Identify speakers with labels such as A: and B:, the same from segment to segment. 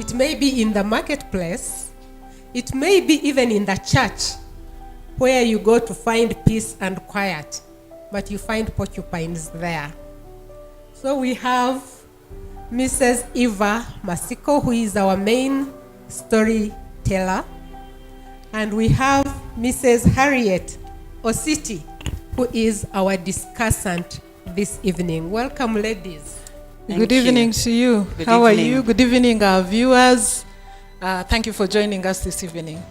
A: It may be in the marketplace. It may be even in the church where you go to find peace and quiet, but you find porcupines there. So we have Mrs. Eva Masiko, who is our main storyteller. And we have Mrs. Harriet Ositi, who is our discussant this evening. Welcome, ladies.
B: Good evening to you. How are you? Good evening, our viewers. Thank you for joining us this evening.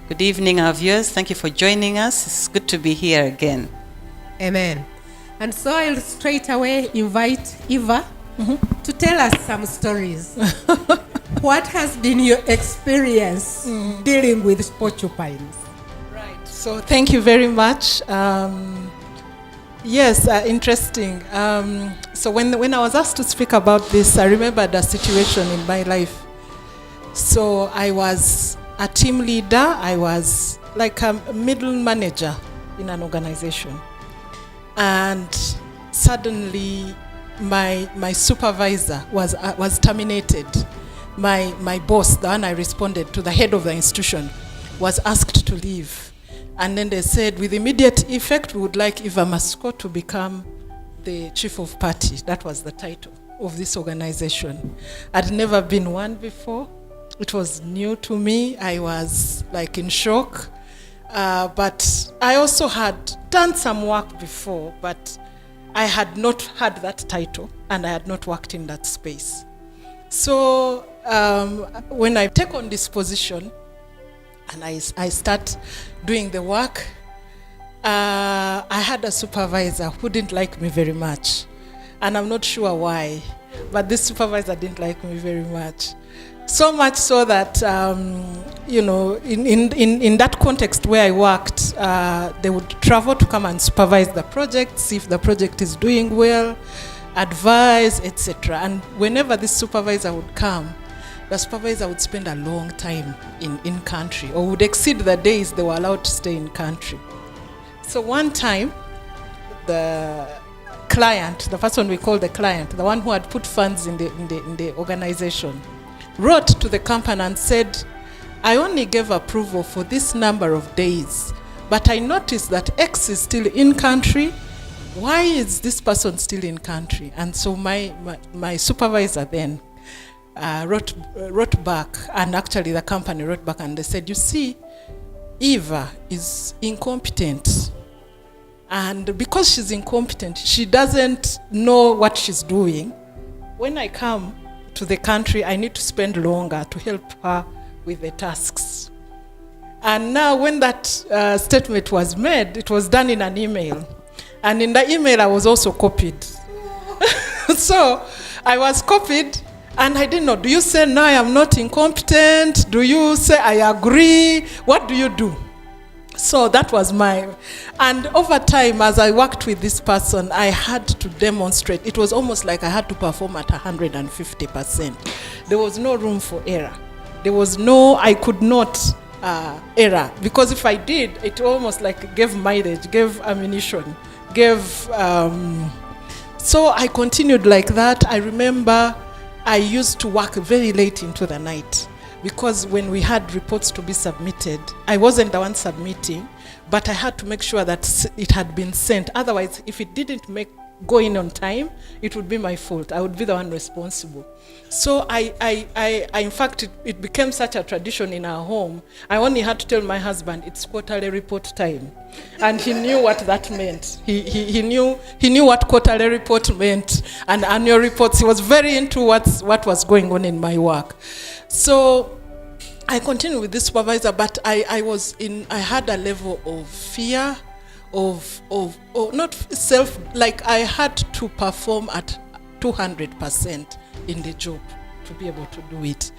C: Good evening, our viewers. Thank you for joining us. It's good to be here again.
A: Amen. And so I'll straight away invite Eva to tell us some stories. What has been your experience dealing with porcupines?
B: Right. So thank you very much. Yes, interesting. So when I was asked to speak about this, I remembered a situation in my life. So I was a team leader. I was like a middle manager in an organization. And suddenly my supervisor was terminated. My boss, the one I responded to, the head of the institution, was asked to leave. And then they said, with immediate effect, we would like Eva Masiko to become the chief of party. That was the title of this organization. I'd never been one before. It was new to me. I was like in shock. But I also had done some work before, but I had not had that title and I had not worked in that space. So when I take on this position and I start doing the work, I had a supervisor who didn't like me very much. And I'm not sure why, but this supervisor didn't like me very much. So much so that, in that context where I worked, they would travel to come and supervise the project, see if the project is doing well, advise, etc. And whenever this supervisor would come, the supervisor would spend a long time in country, or would exceed the days they were allowed to stay in country. So one time, the client, the person we call the client, the one who had put funds in the organization, wrote to the company and said, I only gave approval for this number of days, but I noticed that X is still in country. Why is this person still in country? And so my supervisor then wrote back, and actually the company wrote back and they said, you see, Eva is incompetent. And because she's incompetent, she doesn't know what she's doing. When I come to the country, I need to spend longer to help her with the tasks. And now when that statement was made, it was done in an email. And in the email, I was also copied. So I was copied, and I didn't know, do you say, no, I am not incompetent? Do you say, I agree? What do you do? So that was and over time, as I worked with this person, I had to demonstrate. It was almost like I had to perform at 150%. There was no room for error. I could not error. Because if I did, it almost like gave mileage, gave ammunition, so I continued like that. I remember I used to work very late into the night, because when we had reports to be submitted, I wasn't the one submitting, but I had to make sure that it had been sent. Otherwise, if it didn't go in on time, it would be my fault. I would be the one responsible. So I in fact, it became such a tradition in our home. I only had to tell my husband, it's quarterly report time. And he knew what that meant. He knew what quarterly report meant, and annual reports. He was very into what was going on in my work. So I continued with this supervisor, but I had a level of fear, of not self, like I had to perform at 200% in the job to be able to do it.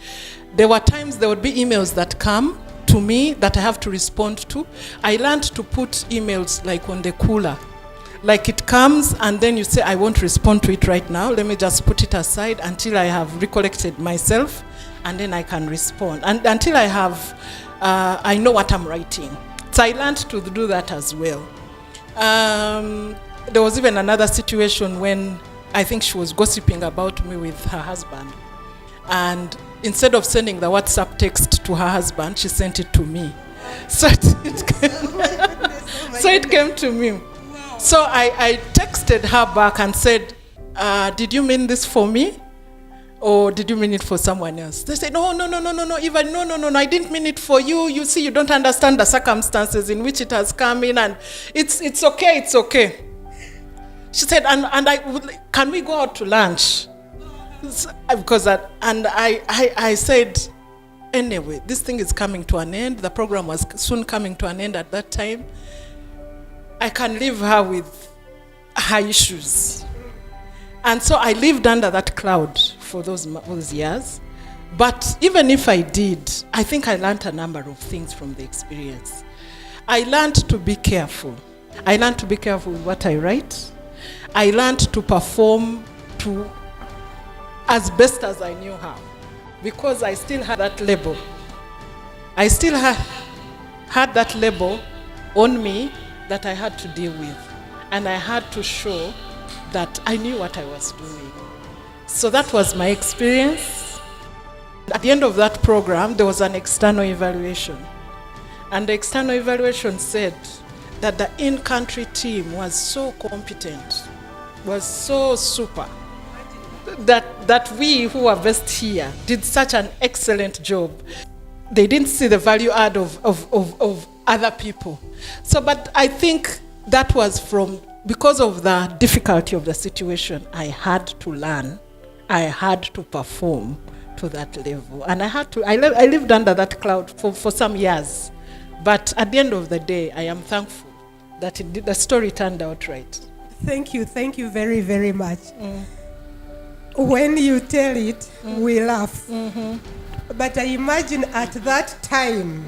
B: There were times there would be emails that come to me that I have to respond to. I learned to put emails like on the cooler. Like it comes and then you say, I won't respond to it right now. Let me just put it aside until I have recollected myself, and then I can respond. And until I know what I'm writing. So I learned to do that as well. There was even another situation when I think she was gossiping about me with her husband. And instead of sending the WhatsApp text to her husband, she sent it to me. So it came to me. So I texted her back and said, did you mean this for me? Or did you mean it for someone else? They said, no, Eva, no, I didn't mean it for you. You see, you don't understand the circumstances in which it has come in, and it's okay. She said, can we go out to lunch? Because I said, anyway, this thing is coming to an end. The program was soon coming to an end at that time. I can leave her with her issues. And so I lived under that cloud for those years. But even if I did, I think I learned a number of things from the experience. I learned to be careful. I learned to be careful with what I write. I learned to perform as best as I knew how, because I still had that label. I still had that label on me that I had to deal with. And I had to show that I knew what I was doing. So that was my experience. At the end of that program, there was an external evaluation. And the external evaluation said that the in-country team was so competent, was so super, that we who are based here did such an excellent job. They didn't see the value add of other people. So, but I think that was because of the difficulty of the situation, I had to learn. I had to perform to that level. And I lived under that cloud for some years. But at the end of the day, I am thankful that the story turned out right.
A: Thank you very, very much. When you tell it, we laugh. But I imagine at that time,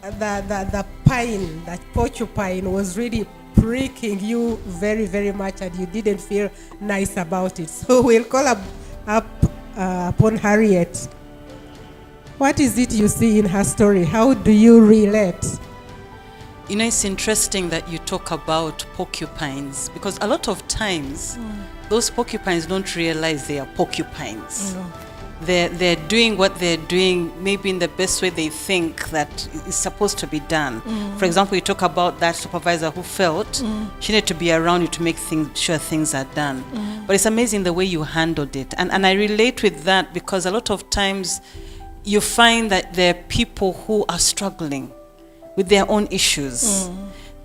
A: the pine, that porcupine was really pricking you very, very much, and you didn't feel nice about it. So we'll call up upon Harriet. What is it you see in her story? How do you relate?
C: You know, it's interesting that you talk about porcupines, because a lot of times those porcupines don't realize they are porcupines. They're doing what they're doing maybe in the best way they think that is supposed to be done. For example, you talk about that supervisor who felt she needed to be around you to make sure things are done. But it's amazing the way you handled it. And I relate with that, because a lot of times you find that there are people who are struggling with their own issues.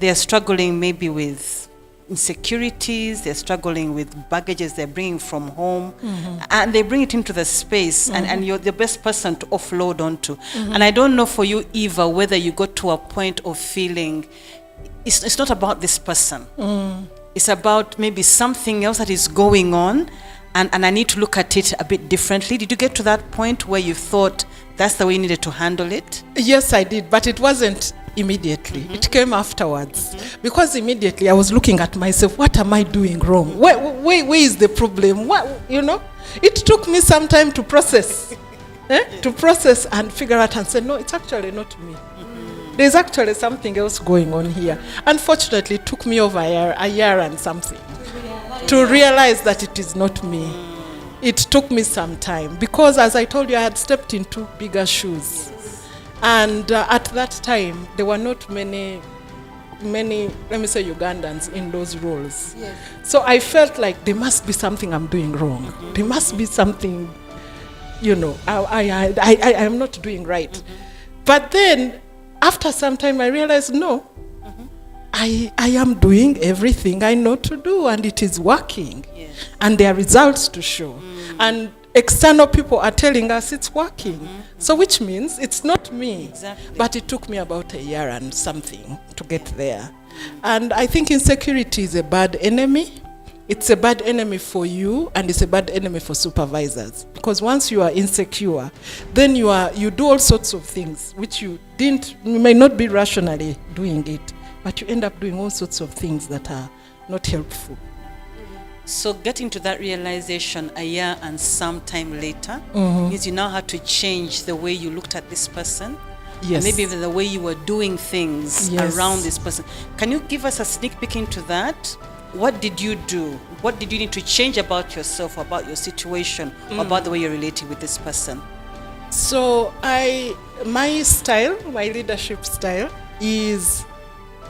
C: They are struggling maybe with insecurities, they're struggling with baggages they're bringing from home, and they bring it into the space, and you're the best person to offload onto. And I don't know for you, Eva, whether you got to a point of feeling it's not about this person. It's about maybe something else that is going on, and I need to look at it a bit differently. Did you get to that point where you thought that's the way you needed to handle it?
B: Yes, I did, but it wasn't immediately. It came afterwards. Because immediately I was looking at myself, what am I doing wrong? Where is the problem? It took me some time to process. To process and figure out and say, no, it's actually not me. There's actually something else going on here. Unfortunately, it took me over a year and something to realize that it is not me. It took me some time because, as I told you, I had stepped into bigger shoes. And at that time, there were not many, let me say, Ugandans in those roles. Yes. So I felt like there must be something I'm doing wrong. There must be something, I am not doing right. But then, after some time, I realized, no, I am doing everything I know to do, and it is working. Yes. And there are results to show. And external people are telling us it's working. So which means it's not me. Exactly. But it took me about a year and something to get there. And I think insecurity is a bad enemy. It's a bad enemy for you, and it's a bad enemy for supervisors. Because once you are insecure, then you do all sorts of things which you may not be rationally doing it, but you end up doing all sorts of things that are not helpful.
C: So getting to that realization a year and some time later means you now had to change the way you looked at this person. Yes. And maybe even the way you were doing things around this person. Can you give us a sneak peek into that? What did you do? What did you need to change about yourself, about your situation, about the way you're relating with this person?
B: So my style, my leadership style is,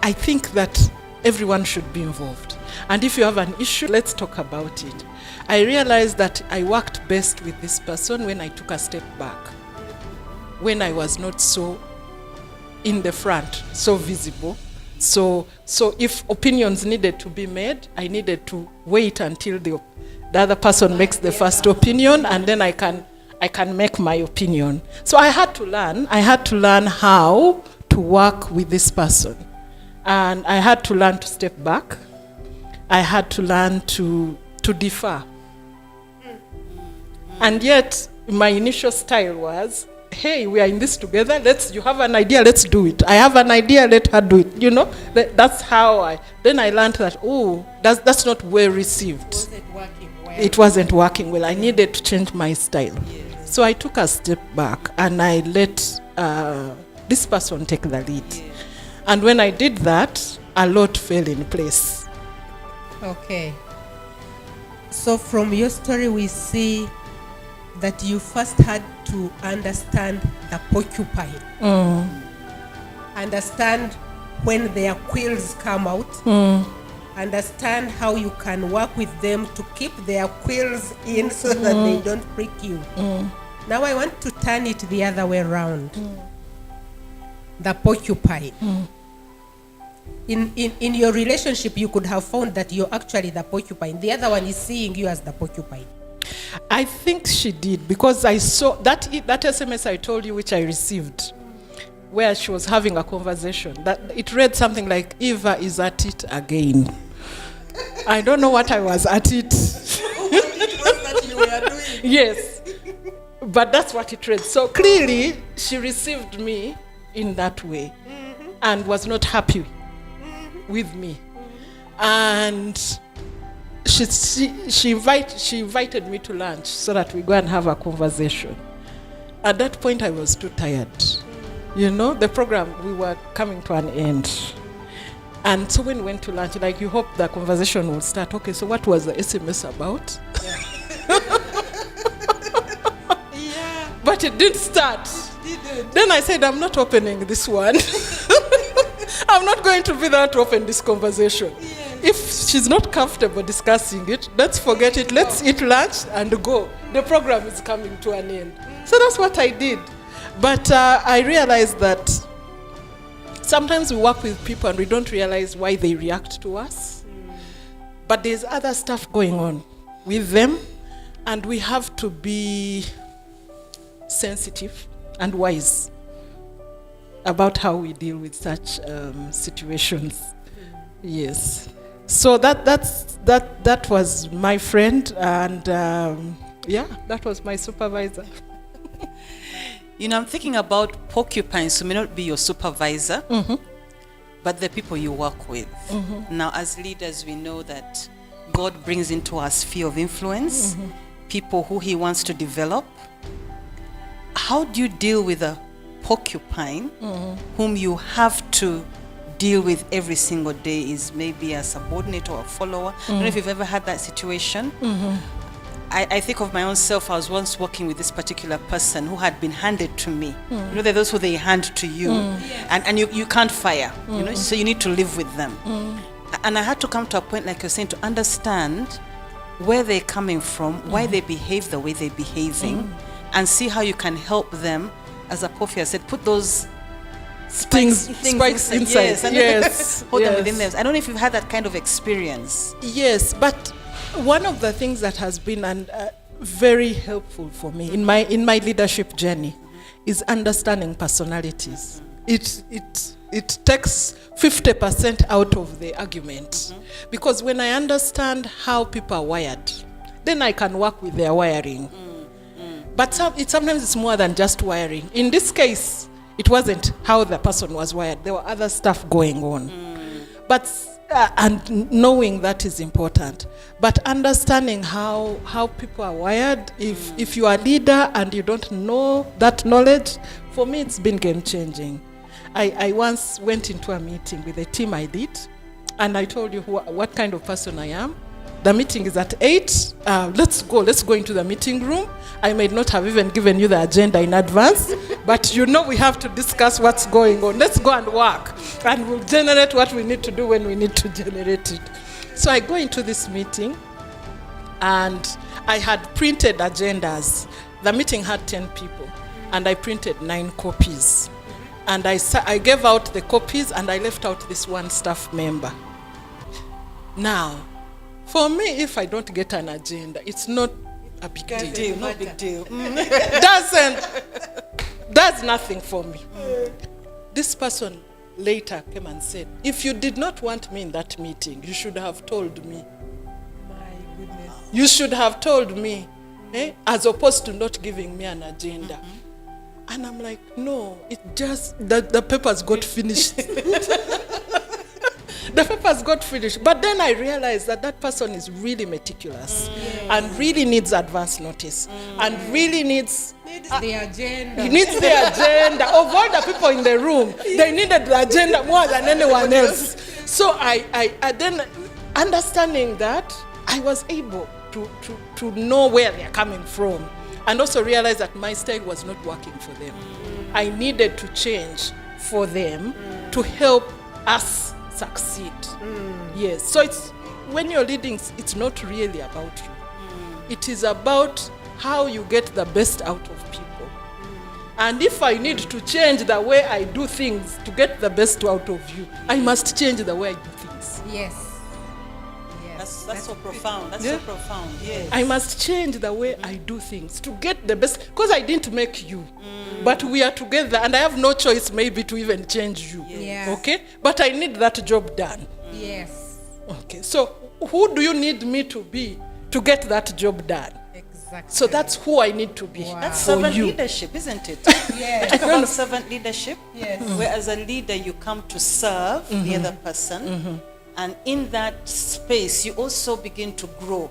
B: I think that everyone should be involved. And if you have an issue, let's talk about it. I realized that I worked best with this person when I took a step back, when I was not so in the front, so visible. So if opinions needed to be made, I needed to wait until the other person makes the first opinion, and then I can make my opinion. So I had to learn how to work with this person. And I had to learn to step back. I had to learn to defer. And yet, my initial style was, hey, we are in this together. You have an idea, let's do it. I have an idea, let her do it. You know, that's how then I learned that, that's not well received. It wasn't working well. I needed to change my style. Yes. So I took a step back and I let this person take the lead. Yes. And when I did that, a lot fell in place.
A: Okay. So from your story, we see that you first had to understand the porcupine. Understand when their quills come out. Understand how you can work with them to keep their quills in so that they don't prick you. Now I want to turn it the other way around. The porcupine. In your relationship, you could have found that you're actually the porcupine. The other one is seeing you as the porcupine.
B: I think she did, because I saw that SMS I told you, which I received, where she was having a conversation. That it read something like, Eva is at it again. I don't know what I was at it.
A: What it was that you were doing.
B: Yes, but that's what it read. So clearly, she received me in that way, and was not happy with me, and she invited me to lunch so that we go and have a conversation. At that point, I was too tired. You know, the program, we were coming to an end. And so when we went to lunch, like, you hope the conversation will start. Okay, so what was the SMS about?
A: Yeah.
B: But it didn't start. Then I said, I'm not opening this one. I'm not going to be there to open this conversation. Yes. If she's not comfortable discussing it, let's forget it. Let's eat lunch and go. The program is coming to an end. So that's what I did. But I realized that sometimes we work with people and we don't realize why they react to us. But there's other stuff going on with them, and we have to be sensitive and wise about how we deal with such situations. Yes. So that was my friend, and that was my supervisor.
C: You know, I'm thinking about porcupines who may not be your supervisor, but the people you work with. Now, as leaders, we know that God brings into our sphere of influence people who He wants to develop. How do you deal with a porcupine whom you have to deal with every single day? Is maybe a subordinate or a follower? I don't know if you've ever had that situation. I think of my own self. I was once working with this particular person who had been handed to me. You know, they're those who they hand to you, and you can't fire, you know, so you need to live with them. And I had to come to a point, like you're saying, to understand where they're coming from, why they behave the way they're behaving, and see how you can help them. As Apofia said, put those spikes inside.
B: Yes,
C: hold them within them. I don't know if you've had that kind of experience.
B: Yes, but one of the things that has been very helpful for me in my leadership journey is understanding personalities. It takes 50% out of the argument, because when I understand how people are wired, then I can work with their wiring. But sometimes it's more than just wiring. In this case, it wasn't how the person was wired. There were other stuff going on. But and knowing that is important. But understanding how people are wired, if you are a leader and you don't know that knowledge, for me it's been game changing. I once went into a meeting with a team I lead, and I told you what kind of person I am. The meeting is at 8. Let's go into the meeting room. I may not have even given you the agenda in advance, but you know we have to discuss what's going on. Let's go and work, and we'll generate what we need to do when we need to generate it. So I go into this meeting, and I had printed agendas. The meeting had 10 people, and I printed 9 copies. And I gave out the copies, and I left out this one staff member. Now, for me, if I don't get an agenda, it's not a big deal.
C: No big deal.
B: Does nothing for me. This person later came and said, if you did not want me in that meeting, you should have told me.
A: My goodness.
B: You should have told me, as opposed to not giving me an agenda. And I'm like, no, it just, the papers got finished. The papers got finished. But then I realized that that person is really meticulous and really needs advance notice and really needs
A: The agenda.
B: he needs the agenda. Of all the people in the room, they needed the agenda more than anyone else. So I then, understanding that, I was able to know where they're coming from, and also realize that my style was not working for them. I needed to change for them to help us succeed. Yes. So it's, when you're leading, it's not really about you. It is about how you get the best out of people. And if I need to change the way I do things to get the best out of you, I must change the way I do things.
A: Yes.
C: That's so profound. That's so profound. Yes.
B: I must change the way I do things to get the best, because I didn't make you, but we are together, and I have no choice maybe to even change you.
A: Yes.
B: Okay? But I need that job done.
A: Yes.
B: Okay. So who do you need me to be to get that job done?
A: Exactly.
B: So that's who I need to be.
A: Wow.
C: That's
B: for
C: servant
B: you.
C: leadership, isn't it?
A: Yes.
C: Talk about servant leadership.
A: Yes.
C: Where as a leader you come to serve the other person. And in that space, you also begin to grow.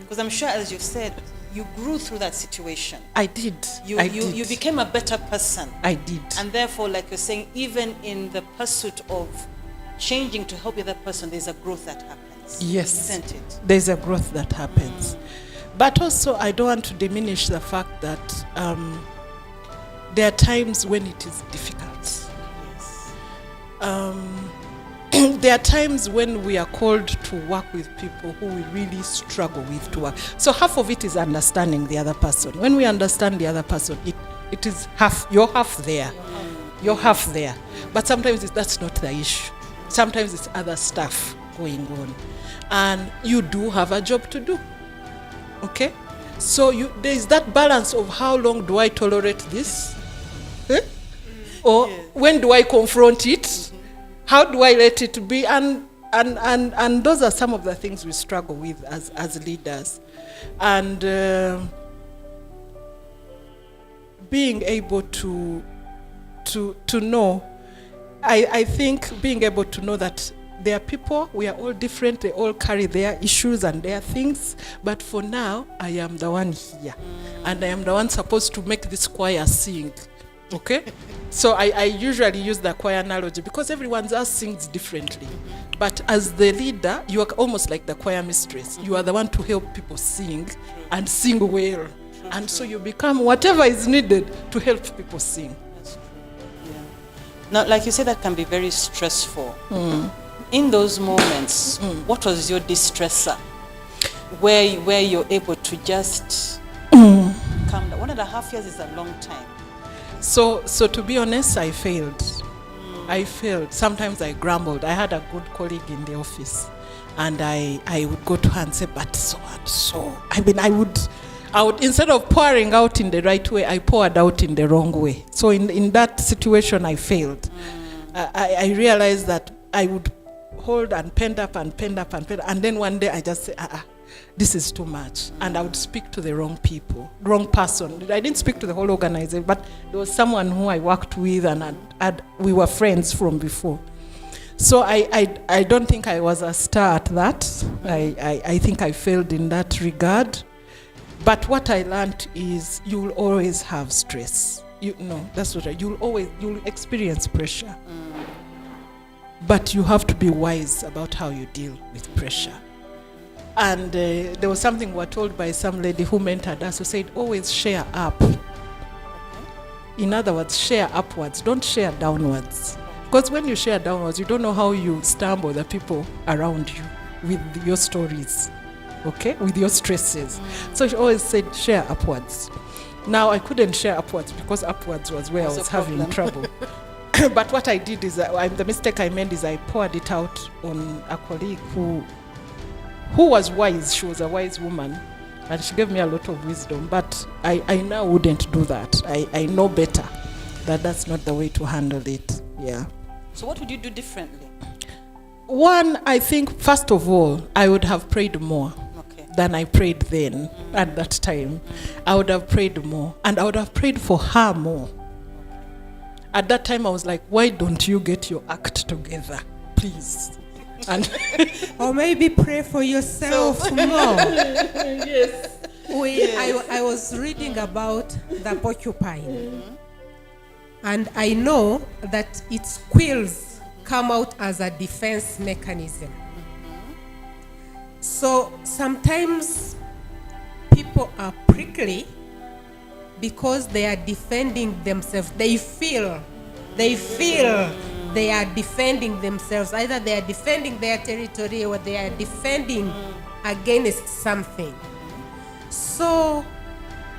C: Because I'm sure, as you've said, you grew through that situation.
B: I did.
C: You became a better person.
B: I did.
C: And therefore, like you're saying, even in the pursuit of changing to help the other person, there's a growth that happens.
B: Yes.
C: Isn't it?
B: There's a growth that happens. But also, I don't want to diminish the fact that there are times when it is difficult.
C: Yes.
B: There are times when we are called to work with people who we really struggle with to work. So half of it is understanding the other person. When we understand the other person, it is half, you're half there. You're half there. But sometimes that's not the issue. Sometimes it's other stuff going on. And you do have a job to do. Okay? So there is that balance of how long do I tolerate this? Or when do I confront it? How do I let it be? And those are some of the things we struggle with as leaders. And being able to know, I think being able to know that there are people, we are all different, they all carry their issues and their things, but for now, I am the one here. And I am the one supposed to make this choir sing. Okay? So I usually use the choir analogy because everyone else sings differently. But as the leader, you are almost like the choir mistress. You are the one to help people sing and sing well. And so you become whatever is needed to help people sing.
C: That's true. Yeah. Now, like you said, that can be very stressful. In those moments, what was your distressor? Where you're able to just calm down. 1.5 years is a long time.
B: So to be honest, I failed. I failed. Sometimes I grumbled. I had a good colleague in the office, and I would go to her and say, but so and so. I mean, I would instead of pouring out in the right way, I poured out in the wrong way. So in that situation, I failed. I realized that I would hold and pen up, and then one day I just say, this is too much. And I would speak to the wrong people, wrong person. I didn't speak to the whole organization, but there was someone who I worked with, and we were friends from before. So I don't think I was a star at that. I think I failed in that regard. But what I learned is you'll always have stress. That's what you'll experience pressure. But you have to be wise about how you deal with pressure. And there was something we were told by some lady who mentored us, who said, always share up. In other words, share upwards, don't share downwards. Because when you share downwards, you don't know how you stumble the people around you with your stories, okay, with your stresses. So she always said, share upwards. Now, I couldn't share upwards because upwards was where I was having trouble. But what I did is, the mistake I made is I poured it out on a colleague who was wise. She was a wise woman, and she gave me a lot of wisdom. But I now wouldn't do that. I know better that that's not the way to handle it. Yeah.
C: So what would you do differently?
B: One, I think, first of all, I would have prayed more than I prayed then at that time. I would have prayed more, and I would have prayed for her more. At that time, I was like, why don't you get your act together, please? And
A: Or maybe pray for yourself more.
B: yes.
A: I was reading about the porcupine, and I know that its quills come out as a defense mechanism. So sometimes people are prickly because they are defending themselves. They feel they are defending themselves. Either they are defending their territory or they are defending against something. So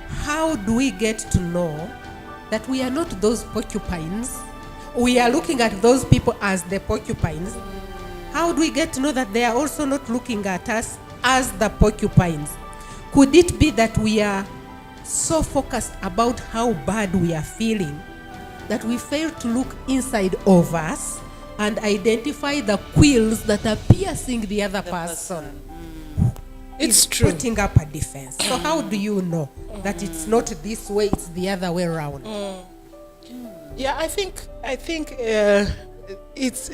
A: how do we get to know that we are not those porcupines? We are looking at those people as the porcupines. How do we get to know that they are also not looking at us as the porcupines? Could it be that we are so focused about how bad we are feeling that we fail to look inside of us and identify the quills that are piercing the other person?
B: It's
A: Is
B: true.
A: putting up a defense. So how do you know that it's not this way, it's the other way around?
B: Yeah, I think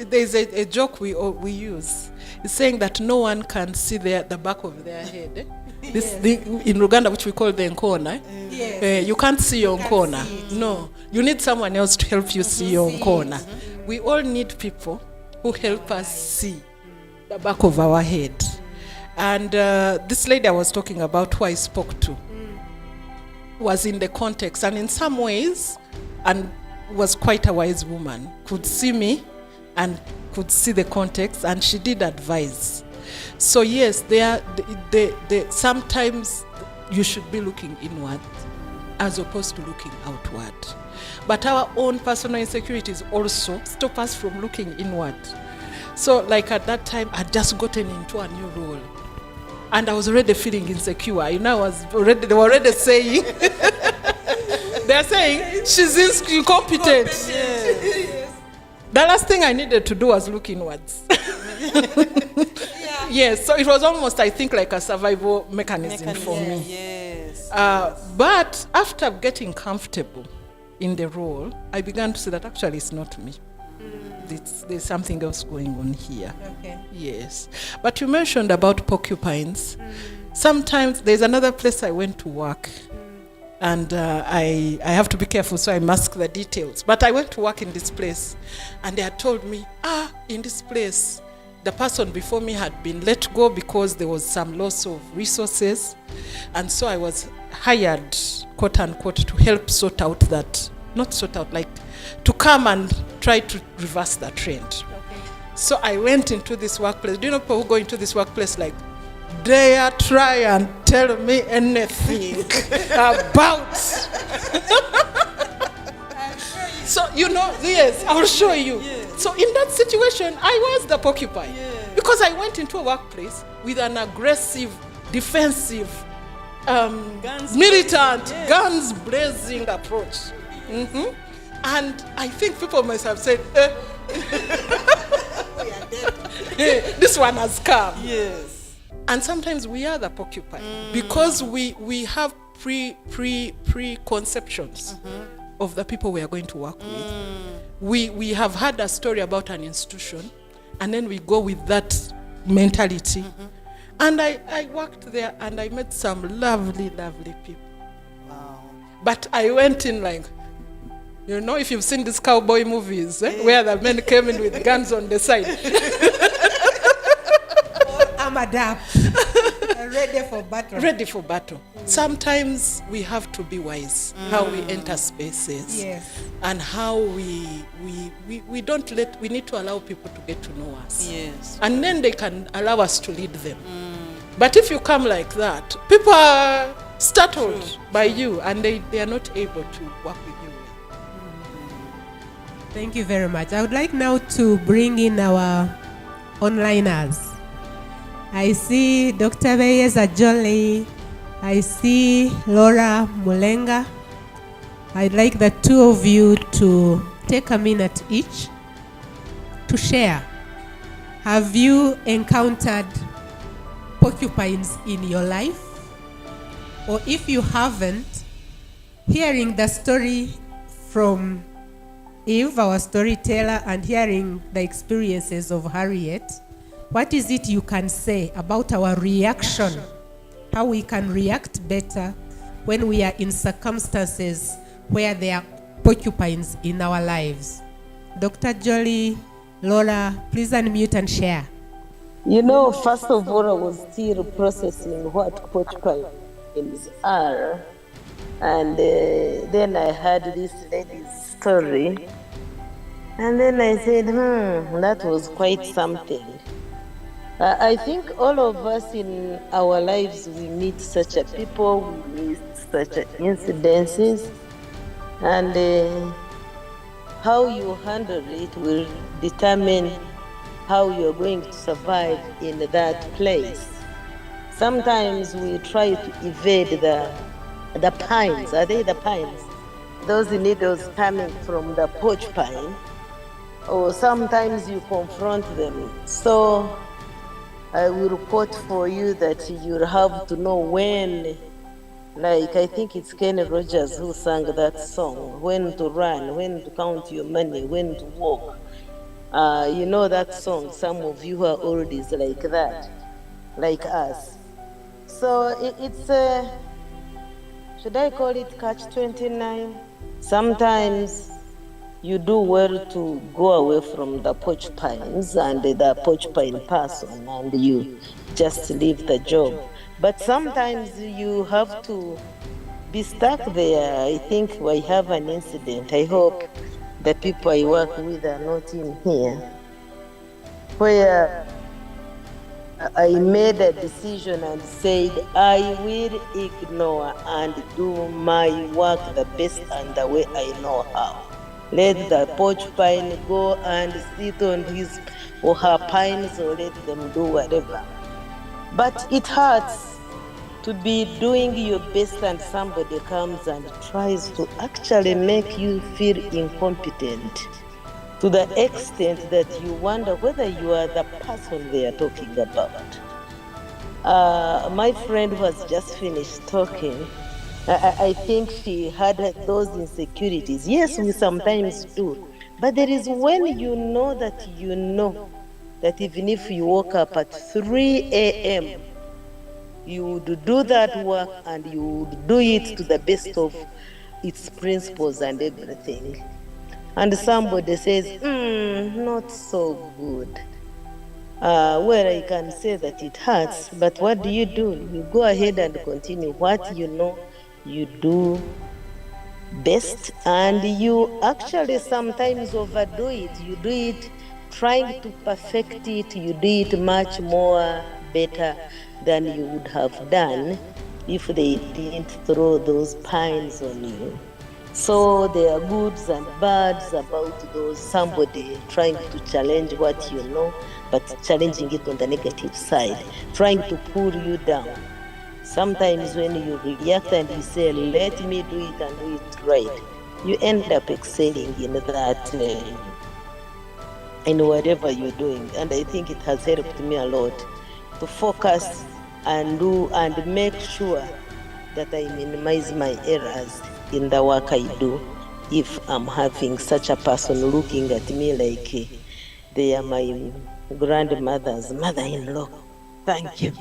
B: there's a joke we use. It's saying that no one can see the back of their head. This thing in Uganda, which we call the nkona.
A: Yes.
B: You can't see your
A: can't
B: nkona.
A: see it.
B: No, you need someone else to help you see your nkona. We all need people who help us see the back of our head. And this lady I was talking about, who I spoke to, was in the context, and in some ways, and was quite a wise woman, could see me and could see the context, and she did advise. So yes, sometimes you should be looking inward as opposed to looking outward. But our own personal insecurities also stop us from looking inward. So like at that time, I'd just gotten into a new role, and I was already feeling insecure. You know, they were already saying, they're saying, she's incompetent. The last thing I needed to do was look inwards. Yes, so it was almost, I think, like a survival mechanism for me.
C: Yes.
B: But after getting comfortable in the role, I began to see that actually it's not me. There's something else going on here.
A: Okay.
B: Yes. But you mentioned about porcupines. Sometimes there's another place I went to work. And I have to be careful, so I mask the details. But I went to work in this place, and they had told me, in this place, the person before me had been let go because there was some loss of resources. And so I was hired, quote unquote, to help sort out that, not sort out, like to come and try to reverse the trend.
A: Okay.
B: So I went into this workplace. Do you know people who go into this workplace like, dare try and tell me anything about. So, yes, I'll show you.
C: Yes.
B: So in that situation, I was the porcupine.
C: Yes.
B: Because I went into a workplace with an aggressive, defensive,
C: Guns
B: militant,
C: blazing, yes.
B: guns blazing approach. And I think people must have said, this one has come.
C: Yes.
B: And sometimes we are the porcupine because we have preconceptions of the people we are going to work with. We have had a story about an institution, and then we go with that mentality. And I worked there, and I met some lovely, lovely people.
C: Wow.
B: But I went in like, if you've seen these cowboy movies, where the men came in with guns on the side.
A: I'm adapt. Ready for battle.
B: Ready for battle. Sometimes we have to be wise how we enter spaces.
A: Yes.
B: And how we don't let, we need to allow people to get to know us.
C: Yes.
B: And then they can allow us to lead them. But if you come like that, people are startled by you and they are not able to work with you.
A: Thank you very much. I would like now to bring in our onliners. I see Dr. Beyeza Jolly. I see Laura Mulenga. I'd like the two of you to take a minute each to share. Have you encountered porcupines in your life? Or if you haven't, hearing the story from Eve, our storyteller, and hearing the experiences of Harriet, what is it you can say about our reaction? How we can react better when we are in circumstances where there are porcupines in our lives? Dr. Jolie, Laura, please unmute and share.
D: You know, first of all, I was still processing what porcupines are. And then I heard this lady's story. And then I said, that was quite something. I think all of us in our lives, we meet such a people, we meet such incidences. And how you handle it will determine how you're going to survive in that place. Sometimes we try to evade the pines. Are they the pines? Those needles coming from the porcupine. Or sometimes you confront them. So I will report for you that you'll have to know when, like I think it's Kenny Rogers who sang that song, when to run, when to count your money, when to walk. You know that song, some of you are oldies like that, like us. So it's should I call it catch-29? Sometimes you do well to go away from the porcupines and the porcupine person and you just leave the job. But sometimes you have to be stuck there. I think we have an incident. I hope the people I work with are not in here, where I made a decision and said, I will ignore and do my work the best and the way I know how. Let the porcupine go and sit on his or her pines or let them do whatever. But it hurts to be doing your best and somebody comes and tries to actually make you feel incompetent to the extent that you wonder whether you are the person they are talking about. My friend who has just finished talking, I think she had those insecurities. Yes, we sometimes do. But there is when you know that even if you woke up at 3 a.m., you would do that work and you would do it to the best of its principles and everything. And somebody says, not so good. Well, I can say that it hurts, but what do? You go ahead and continue what you know you do best, and you actually sometimes overdo it. You do it trying to perfect it. You do it much more better than you would have done if they didn't throw those pines on you. So there are goods and bads about those, somebody trying to challenge what you know, but challenging it on the negative side, trying to pull you down. Sometimes when you react and you say, let me do it and do it right, you end up excelling in that, in whatever you're doing. And I think it has helped me a lot to focus and do and make sure that I minimize my errors in the work I do if I'm having such a person looking at me like they are my grandmother's mother-in-law. Thank you.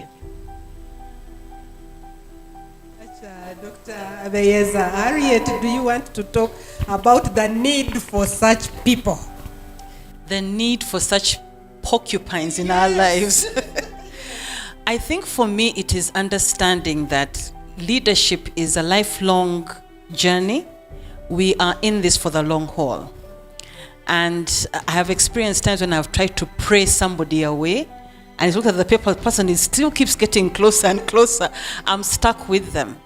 A: Dr. Beyeza, Harriet, do you want to talk about the need for such people?
C: The need for such porcupines in our lives. I think for me, it is understanding that leadership is a lifelong journey. We are in this for the long haul. And I have experienced times when I've tried to pray somebody away, and it's looked at the person, it still keeps getting closer and closer. I'm stuck with them.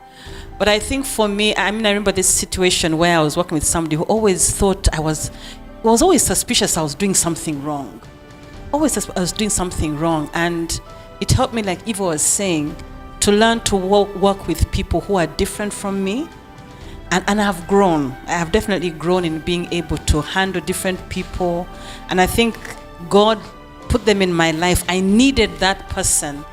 C: But I think for me, I remember this situation where I was working with somebody who always thought I was always suspicious I was doing something wrong. I was doing something wrong. And it helped me, like Eva was saying, to learn to work with people who are different from me. And I've grown. I have definitely grown in being able to handle different people. And I think God put them in my life. I needed that person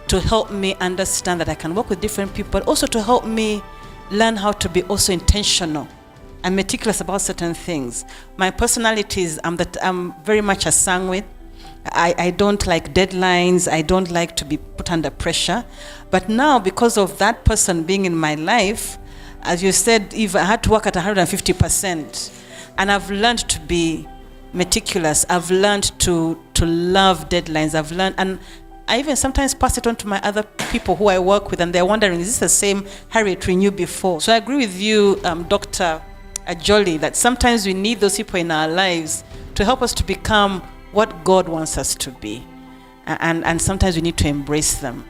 C: to help me understand that I can work with different people, but also to help me learn how to be also intentional and meticulous about certain things. My personality is I'm very much a sanguine. I don't like deadlines. I don't like to be put under pressure. But now, because of that person being in my life, as you said, Eve, I had to work at 150%. And I've learned to be meticulous. I've learned to love deadlines. I've learned, and I even sometimes pass it on to my other people who I work with, and they're wondering, is this the same Harriet we knew before? So I agree with you, Dr. Ajoli, that sometimes we need those people in our lives to help us to become what God wants us to be. And sometimes we need to embrace them.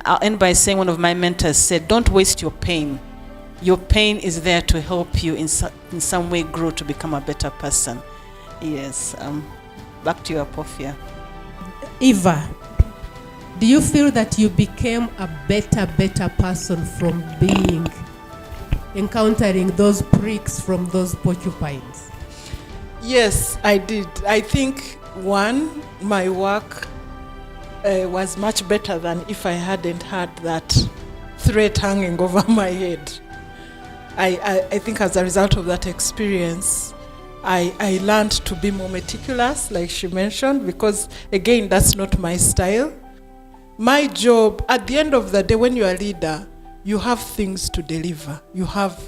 C: I'll end by saying one of my mentors said, don't waste your pain. Your pain is there to help you in some way grow to become a better person. Yes. Back to you, Apofia.
A: Eva, do you feel that you became a better person from encountering those pricks from those porcupines?
B: Yes, I did. I think, one, my work was much better than if I hadn't had that threat hanging over my head. I think as a result of that experience, I learned to be more meticulous, like she mentioned, because, again, that's not my style. My job, at the end of the day, when you're a leader, you have things to deliver. You have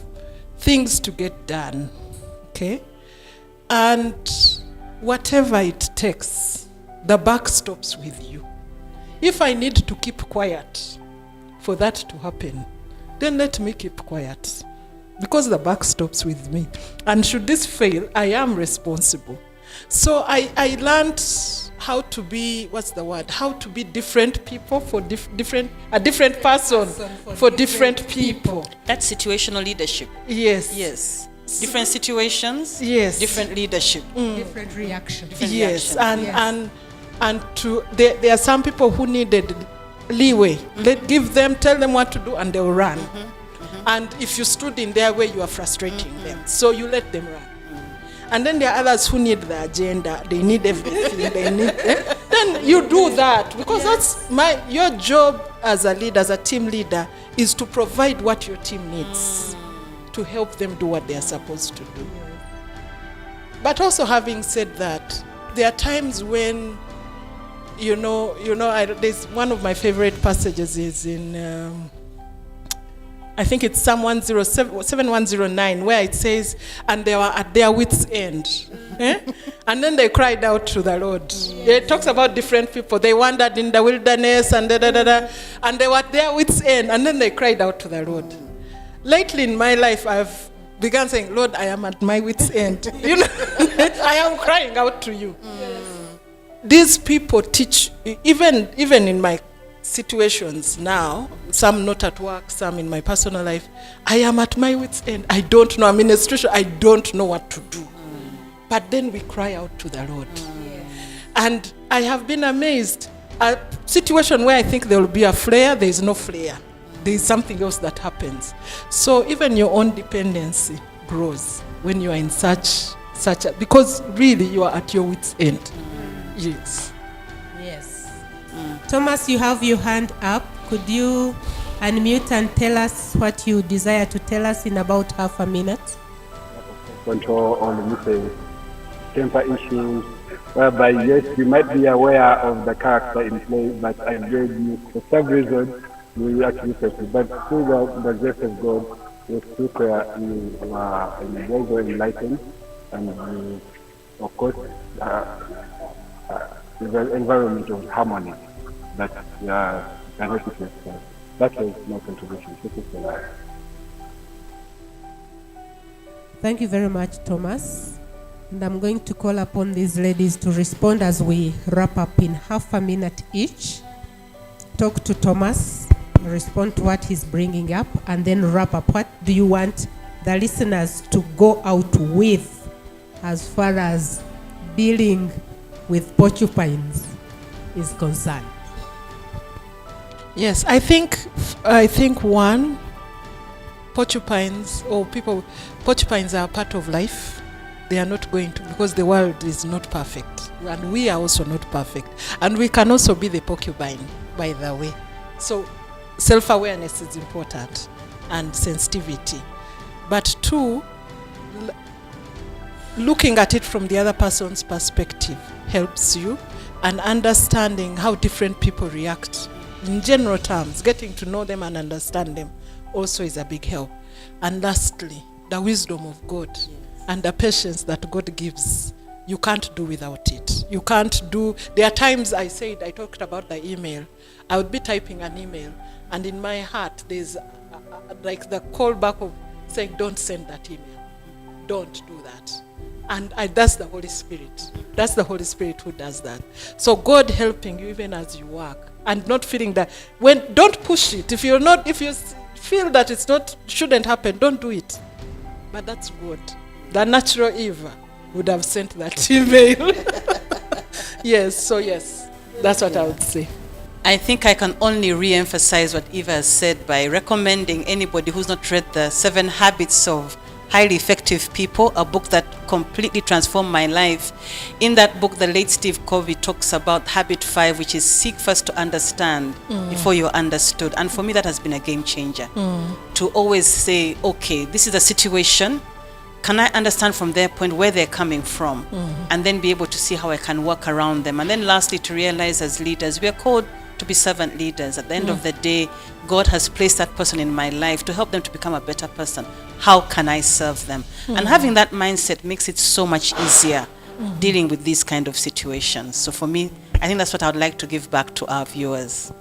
B: things to get done, okay? And whatever it takes, the buck stops with you. If I need to keep quiet for that to happen, then let me keep quiet, because the buck stops with me. And should this fail, I am responsible. So I learned how to be, how to be different people for a different person for different people.
C: That's situational leadership.
B: Yes.
C: Yes. Different situations.
B: Yes.
C: Different leadership.
A: Different reaction.
B: Yes.
A: Yes.
B: And there are some people who needed leeway. Tell them what to do, and they'll run. And if you stood in their way, you are frustrating them. So you let them run. And then there are others who need the agenda. They need everything. Then you do that, because that's your job as a leader, as a team leader, is to provide what your team needs to help them do what they are supposed to do. But also, having said that, there are times when, there's one of my favorite passages is in, I think it's Psalm 7109, where it says, and they were at their wits' end. And then they cried out to the Lord. It talks about different people. They wandered in the wilderness and and they were at their wits' end, and then they cried out to the Lord. Lately in my life, I've begun saying, Lord, I am at my wits' end. I am crying out to you. These people teach, even in my situations now, some not at work, some in my personal life, I am at my wits' end. I don't know administration. I don't know what to do. But then we cry out to the Lord. And I have been amazed. A situation where I think there will be a flare, there is no flare. There is something else that happens. So even your own dependency grows when you are in such because really you are at your wits' end. Yes.
A: Yes. Thomas, you have your hand up. Could you unmute and tell us what you desire to tell us in about half a minute?
E: Control on the temper issues, whereby yes, you might be aware of the character in play, but I gave you for some reason you actually face it. But through the grace of God, through prayer, you are very, very enlightened, and you, of course, the environment of harmony that can help you to excel. That was my contribution. Thank you so much.
A: Thank you very much, Thomas. And I'm going to call upon these ladies to respond as we wrap up in half a minute each. Talk to Thomas, respond to what he's bringing up, and then wrap up. What do you want the listeners to go out with as far as dealing with porcupines is concerned?
B: Yes, I think one, porcupines are a part of life. They are not going to, because the world is not perfect, and we are also not perfect, and we can also be the porcupine, by the way. So self-awareness is important, and sensitivity. But two, looking at it from the other person's perspective helps you, and understanding how different people react. In general terms, getting to know them and understand them also is a big help. And lastly, the wisdom of God and the patience that God gives. You can't do without it. You can't do. There are times I talked about the email. I would be typing an email, and in my heart there's like the callback of saying, don't send that email. Don't do that. And that's the Holy Spirit. That's the Holy Spirit who does that. So God helping you even as you work, and not feeling that don't push it. If you feel that shouldn't happen, don't do it. But that's good. The natural Eva would have sent that email. Yes, that's what I would say.
C: I think I can only re-emphasize what Eva has said by recommending anybody who's not read the 7 Habits of Highly Effective People, a book that completely transformed my life. In that book, the late Steve Covey talks about habit 5, which is seek first to understand before you're understood. And for me, that has been a game changer. To always say, okay, this is a situation. Can I understand from their point where they're coming from? And then be able to see how I can work around them. And then lastly, to realize as leaders, we are called to be servant leaders. At the end of the day, God has placed that person in my life to help them to become a better person. How can I serve them? And having that mindset makes it so much easier dealing with these kind of situations. So for me, I think that's what I would like to give back to our viewers.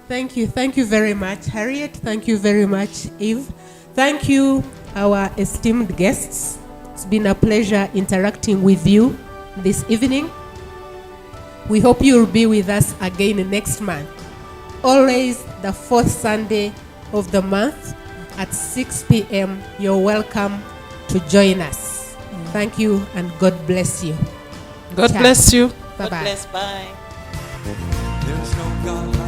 A: Thank you. Thank you very much, Harriet. Thank you very much, Eve. Thank you, our esteemed guests. It's been a pleasure interacting with you this evening. We hope you'll be with us again next month. Always the 4th Sunday of the month at 6 p.m. You're welcome to join us. Thank you, and God bless you.
B: God bless you.
A: Bye-bye.
C: God bless. Bye.
F: There's no God